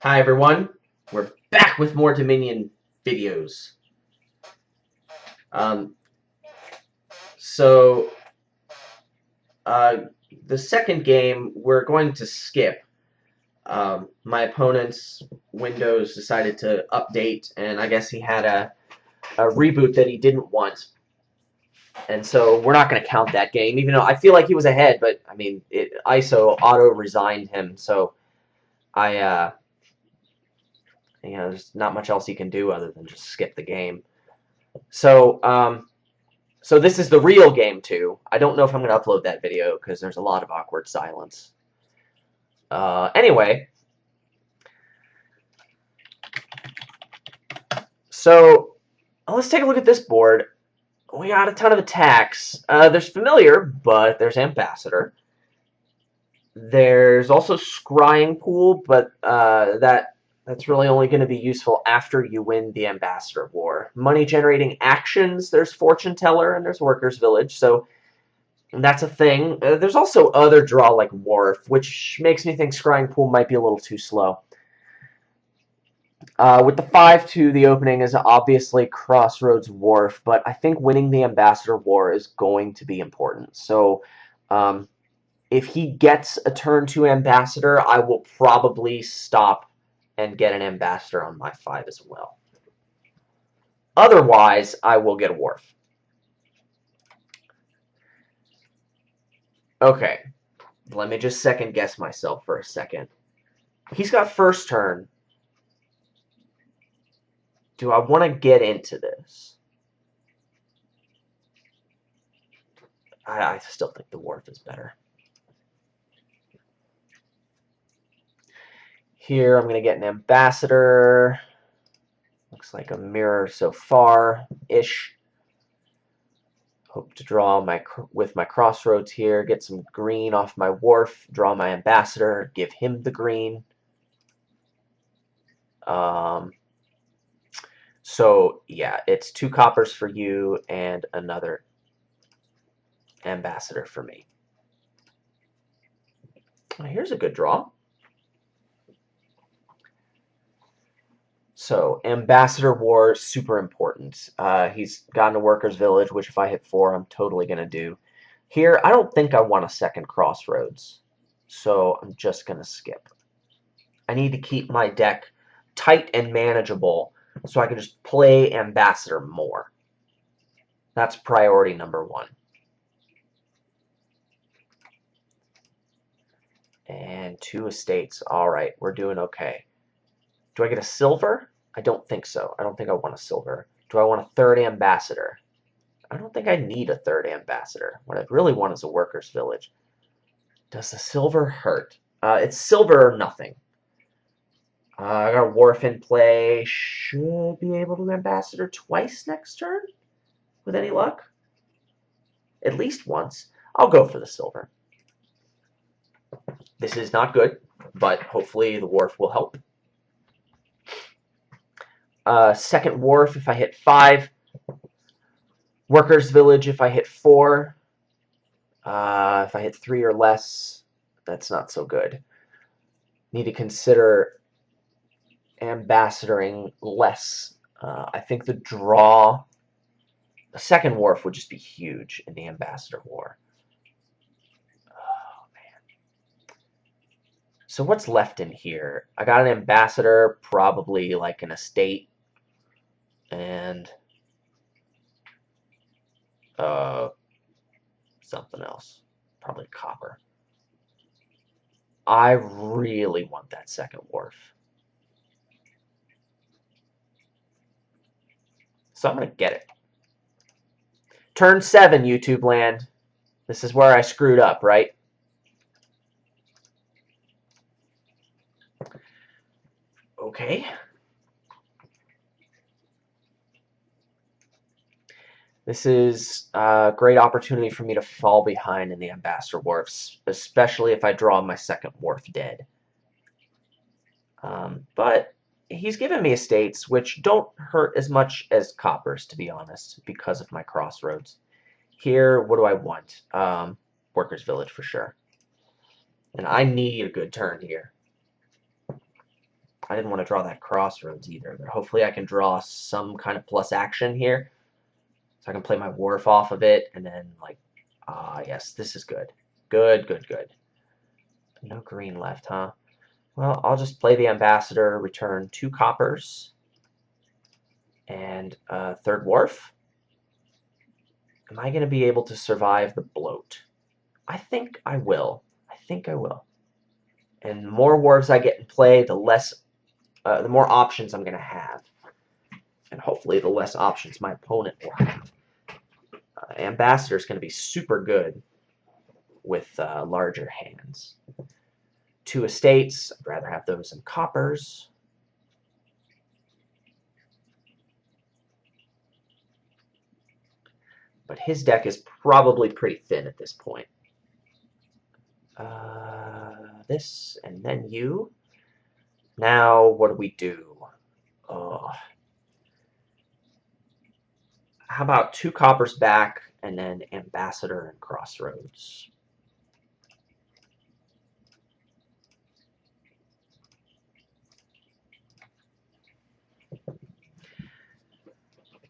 Hi everyone, we're back with more Dominion videos. Um, so, uh, the second game we're going to skip. My opponent's Windows decided to update, and I guess he had a reboot that he didn't want. And so we're not going to count that game, even though I feel like he was ahead, but I mean, ISO auto-resigned him, so there's not much else he can do other than just skip the game. So this is the real game too. I don't know if I'm going to upload that video because there's a lot of awkward silence. Anyway, so let's take a look at this board. We got a ton of attacks. There's Familiar, but there's Ambassador. There's also Scrying Pool, but that's really only going to be useful after you win the Ambassador War. Money-generating actions, there's Fortune Teller, and there's Workers' Village, so that's a thing. There's also other draw like Wharf, which makes me think Scrying Pool might be a little too slow. With the 5-2, the opening is obviously Crossroads Wharf, but I think winning the Ambassador War is going to be important. So if he gets a turn 2 Ambassador, I will probably stop and get an Ambassador on my 5 as well. Otherwise, I will get a Wharf. Okay, let me just second guess myself for a second. He's got first turn. Do I want to get into this? I still think the Wharf is better. Here I'm going to get an Ambassador. Looks like a mirror so far-ish. Hope to draw with my Crossroads here, get some green off my Wharf, draw my Ambassador, give him the green. So yeah, it's 2 coppers for you and another Ambassador for me. Here's a good draw. So, Ambassador War, super important. He's gotten a Workers' Village, which if I hit 4, I'm totally going to do. Here, I don't think I want a second Crossroads, so I'm just going to skip. I need to keep my deck tight and manageable so I can just play Ambassador more. That's priority number 1. And 2 estates. All right, we're doing okay. Do I get a silver? I don't think so. I don't think I want a silver. Do I want a 3rd Ambassador? I don't think I need a 3rd Ambassador. What I really want is a Workers' Village. Does the silver hurt? It's silver or nothing. I got a Wharf in play. Should be able to Ambassador twice next turn? With any luck? At least once. I'll go for the silver. This is not good, but hopefully the Wharf will help. Second Wharf if I hit 5. Workers' Village if I hit 4. If I hit 3 or less, that's not so good. Need to consider ambassadoring less. I think the draw, the second Wharf would just be huge in the Ambassador War. Oh, man. So what's left in here? I got an Ambassador, probably like an estate. And something else. Probably copper. I really want that second Wharf. So I'm going to get it. Turn 7, YouTube land. This is where I screwed up, right? Okay. This is a great opportunity for me to fall behind in the Ambassador Wharfs, especially if I draw my second Wharf dead. But he's given me estates, which don't hurt as much as coppers, to be honest, because of my Crossroads. Here, what do I want? Workers' Village for sure. And I need a good turn here. I didn't want to draw that Crossroads either, but hopefully I can draw some kind of plus action here. So I can play my Wharf off of it, and then, like, yes, this is good. Good, good, good. No green left, huh? Well, I'll just play the Ambassador, return 2 coppers, and a 3rd Wharf. Am I going to be able to survive the bloat? I think I will. I think I will. And the more Wharves I get in play, the more options I'm going to have. And hopefully the less options my opponent will have. Ambassador is going to be super good with larger hands. 2 estates. I'd rather have those in coppers. But his deck is probably pretty thin at this point. This, and then you. Now, what do we do? Oh. How about 2 coppers back, and then Ambassador and Crossroads?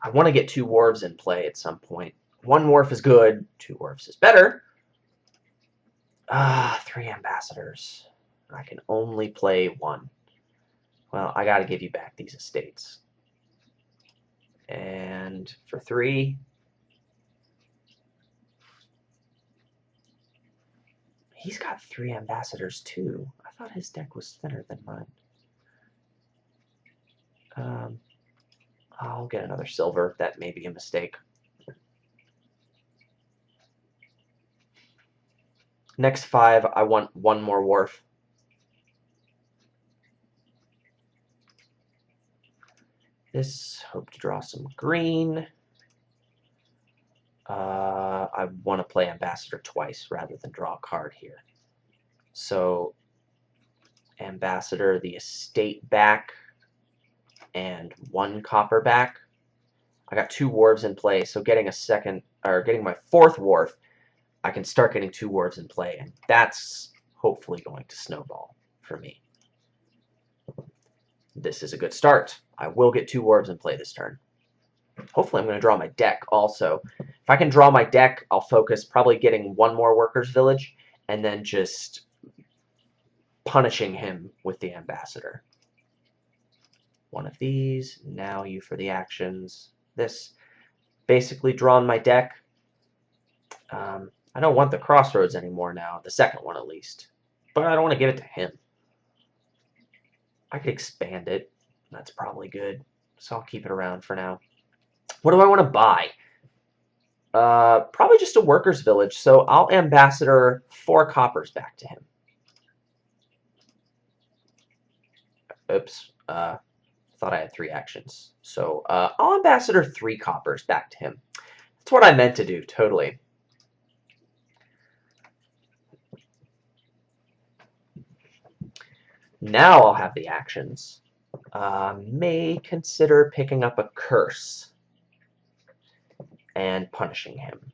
I want to get 2 Wharves in play at some point. 1 Wharf is good, 2 Wharfs is better. 3 Ambassadors. I can only play 1. Well, I got to give you back these estates. And for 3, he's got 3 Ambassadors too. I thought his deck was thinner than mine. I'll get another silver. That may be a mistake. Next 5, I want 1 more Wharf. This, hope to draw some green. I want to play Ambassador twice rather than draw a card here. So, Ambassador, the estate back, and 1 copper back. I got 2 Wharves in play, so getting my 4th Wharf, I can start getting 2 Wharves in play, and that's hopefully going to snowball for me. This is a good start. I will get 2 Wharves in play this turn. Hopefully I'm going to draw my deck also. If I can draw my deck, I'll focus probably getting 1 more Workers' Village, and then just punishing him with the Ambassador. 1 of these, now you for the actions. This, basically drawn my deck. I don't want the Crossroads anymore now, the second one at least. But I don't want to give it to him. I could expand it. That's probably good. So I'll keep it around for now. What do I want to buy? Probably just a Workers' Village, so I'll Ambassador 4 coppers back to him. Oops. Thought I had 3 actions. So I'll Ambassador 3 coppers back to him. That's what I meant to do, totally. Now I'll have the actions. May consider picking up a curse and punishing him.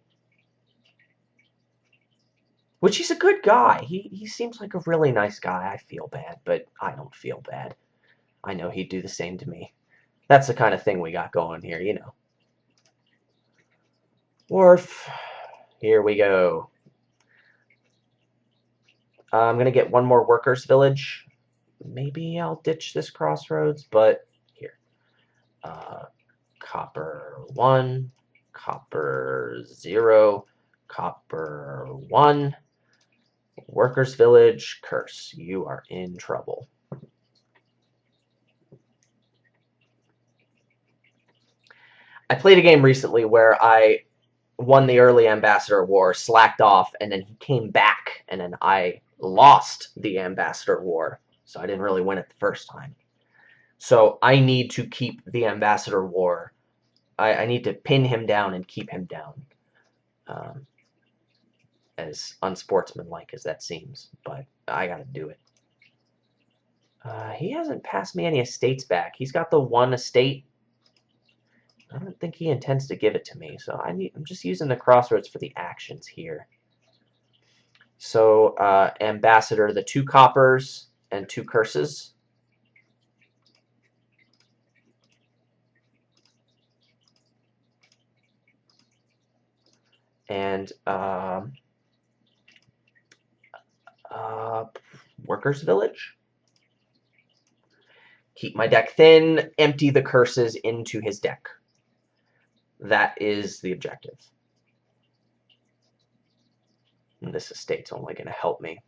Which he's a good guy. He seems like a really nice guy. I feel bad, but I don't feel bad. I know he'd do the same to me. That's the kind of thing we got going here, you know. Wharf. Here we go. I'm going to get 1 more Workers' Village. Maybe I'll ditch this Crossroads, but here. Copper 1, copper 0, copper 1, Workers' Village, curse. You are in trouble. I played a game recently where I won the early Ambassador War, slacked off, and then he came back, and then I lost the Ambassador War. So I didn't really win it the first time. So I need to keep the Ambassador War. I need to pin him down and keep him down. As unsportsmanlike as that seems. But I gotta do it. He hasn't passed me any estates back. He's got the 1 estate. I don't think he intends to give it to me. So I'm just using the Crossroads for the actions here. So Ambassador, the 2 coppers and 2 curses. And Workers' Village. Keep my deck thin, empty the curses into his deck. That is the objective. And this estate's only going to help me.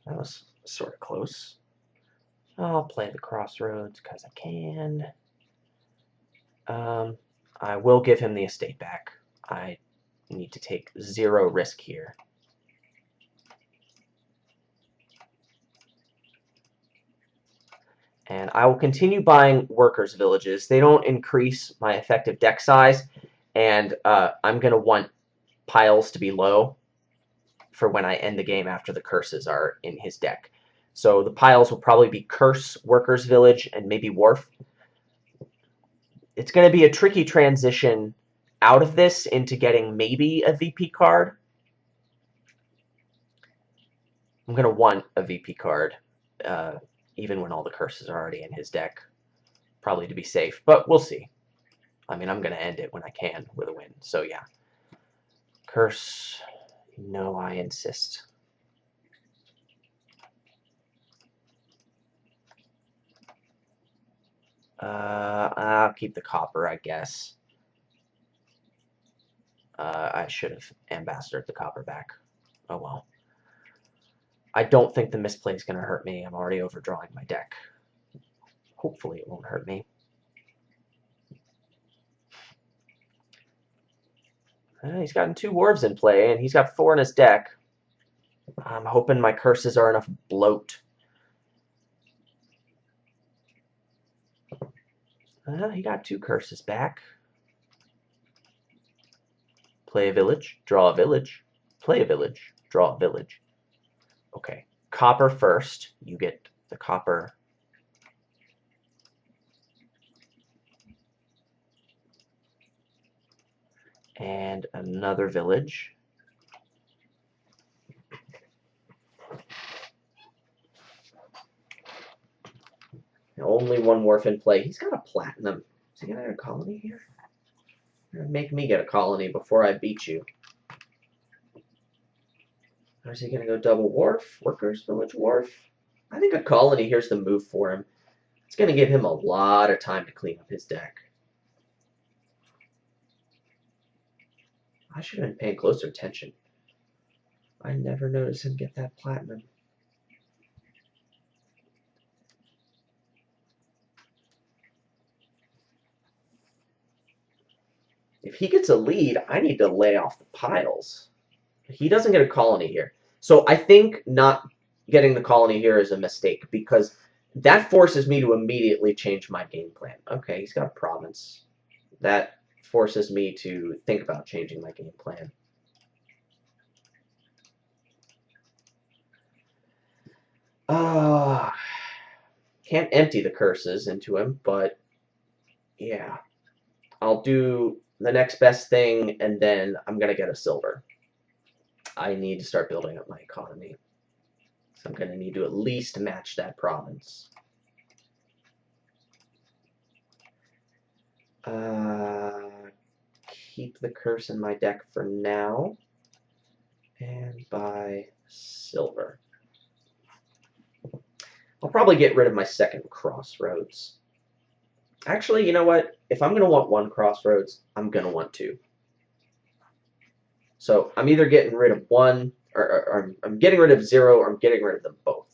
That was sort of close. I'll play the Crossroads because I can. I will give him the estate back. I need to take 0 risk here. And I will continue buying Workers' Villages. They don't increase my effective deck size, and I'm going to want piles to be low for when I end the game after the curses are in his deck. So the piles will probably be Curse, Workers' Village, and maybe Wharf. It's going to be a tricky transition out of this into getting maybe a VP card. I'm going to want a VP card, even when all the curses are already in his deck, probably to be safe, but we'll see. I mean, I'm going to end it when I can with a win, so yeah. Curse, no, I insist. I'll keep the copper, I guess. I should have ambassadored the copper back. Oh well. I don't think the misplay is going to hurt me. I'm already overdrawing my deck. Hopefully it won't hurt me. He's gotten 2 Wharves in play, and he's got 4 in his deck. I'm hoping my curses are enough bloat. He got 2 curses back. Play a village, draw a village. Play a village, draw a village. Okay, copper first. You get the copper. And another village. Only 1 Wharf in play. He's got a platinum. Is he going to get a colony here? Make me get a colony before I beat you. Or is he going to go double Wharf? Workers' Village Wharf? I think a colony here's the move for him. It's going to give him a lot of time to clean up his deck. I should have been paying closer attention. I never noticed him get that platinum. If he gets a lead, I need to lay off the piles. He doesn't get a colony here. So I think not getting the colony here is a mistake because that forces me to immediately change my game plan. Okay, he's got a province. That forces me to think about changing my game plan. Can't empty the curses into him, but yeah. I'll do the next best thing, and then I'm going to get a silver. I need to start building up my economy. So I'm going to need to at least match that province. Keep the curse in my deck for now. And buy silver. I'll probably get rid of my second Crossroads. Actually, you know what? If I'm going to want 1 Crossroads, I'm going to want 2. So I'm either getting rid of 1, or I'm getting rid of 0, or I'm getting rid of them both.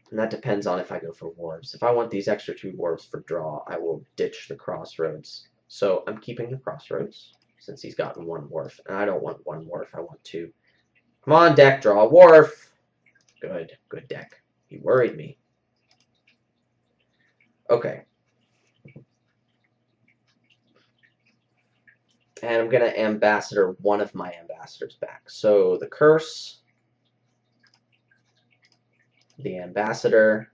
And that depends on if I go for Wharves. If I want these extra 2 Wharves for draw, I will ditch the Crossroads. So I'm keeping the Crossroads, since he's gotten 1 Wharf. And I don't want 1 Wharf, I want 2. Come on, deck, draw a Wharf. Good, good deck. He worried me. Okay. And I'm going to ambassador one of my ambassadors back. So the curse, the ambassador,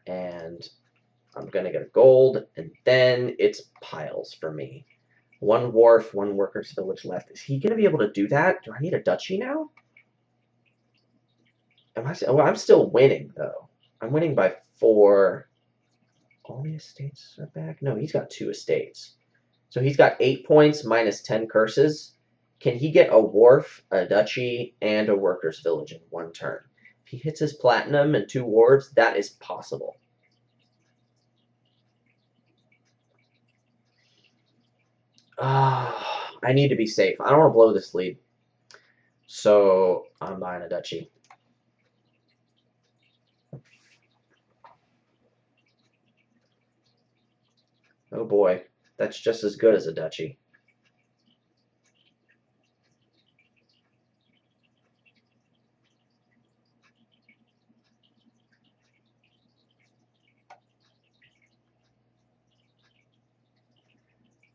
and I'm going to get a gold, and then it's piles for me. 1 Wharf, 1 Workers' Village left. Is he going to be able to do that? Do I need a duchy now? Well, I'm still winning, though. I'm winning by 4. All the estates are back? No, he's got 2 estates. So he's got 8 points minus 10 curses. Can he get a wharf, a duchy, and a workers' village in one turn? If he hits his platinum and 2 wards, that is possible. I need to be safe. I don't want to blow this lead. So I'm buying a duchy. Oh boy, that's just as good as a duchy.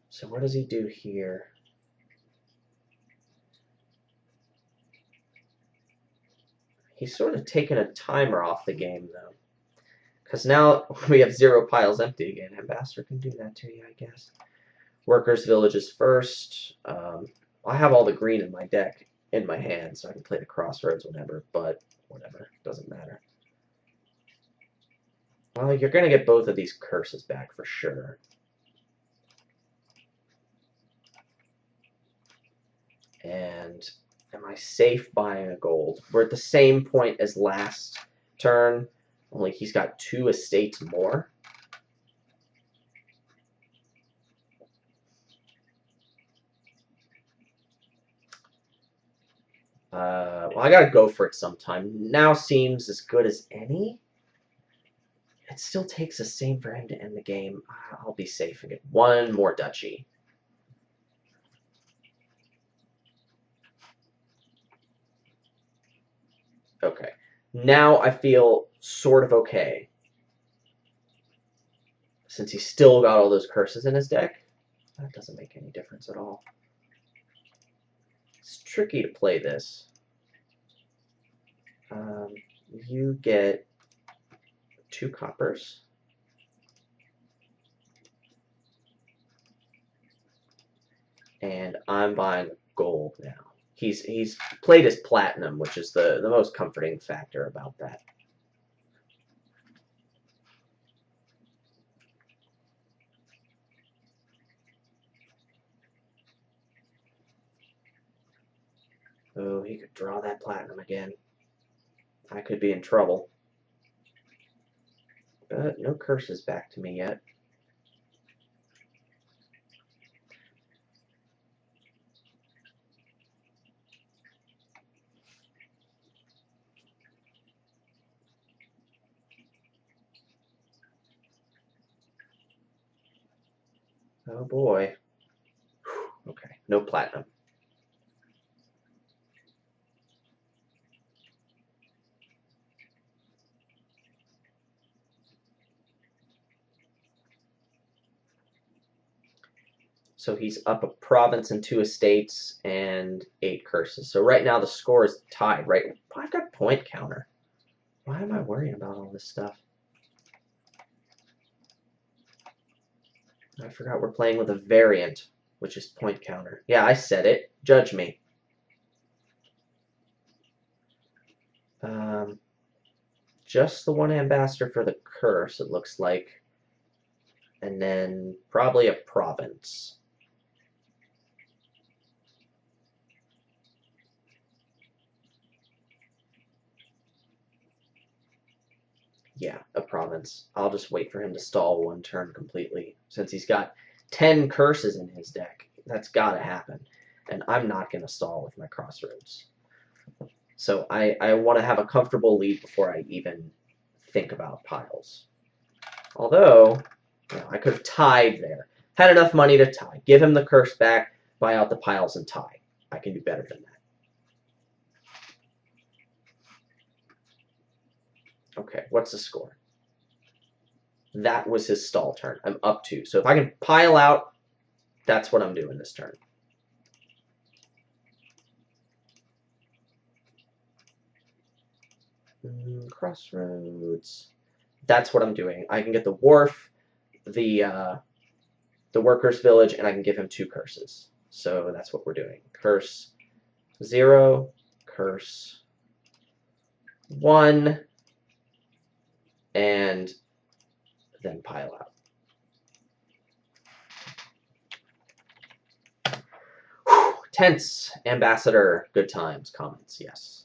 So what does he do here? He's sort of taken a timer off the game, though. Because now we have 0 piles empty again. Ambassador can do that to you, I guess. Workers' villages first. I have all the green in my deck in my hand, so I can play the Crossroads whenever, but whatever. Doesn't matter. Well, you're going to get both of these curses back for sure. And am I safe buying a gold? We're at the same point as last turn, only he's got 2 estates more. Well, I gotta go for it sometime. Now seems as good as any. It still takes the same for him to end the game. I'll be safe and get 1 more duchy. Okay. Now I feel sort of okay. Since he's still got all those curses in his deck, that doesn't make any difference at all. It's tricky to play this. You get 2 coppers. And I'm buying gold now. He's played his platinum, which is the most comforting factor about that. Oh, he could draw that platinum again. I could be in trouble. But no curses back to me yet. Oh boy. Whew, okay, no platinum. So he's up a province and 2 estates and 8 curses. So right now the score is tied, right? I've got point counter. Why am I worrying about all this stuff? I forgot we're playing with a variant, which is point counter. Yeah, I said it. Judge me. Just the 1 ambassador for the curse, it looks like. And then probably a province. Yeah, a province. I'll just wait for him to stall 1 turn completely. Since he's got 10 curses in his deck, that's got to happen. And I'm not going to stall with my Crossroads. So I want to have a comfortable lead before I even think about piles. Although, you know, I could have tied there. Had enough money to tie. Give him the curse back, buy out the piles, and tie. I can do better than that. Okay, what's the score? That was his stall turn. I'm up 2. So if I can pile out, that's what I'm doing this turn. Crossroads. That's what I'm doing. I can get the Wharf, the workers' village, and I can give him 2 curses. So that's what we're doing. Curse 0, curse 1, and then pile out. Whew. Tense, Ambassador, good times, comments, yes.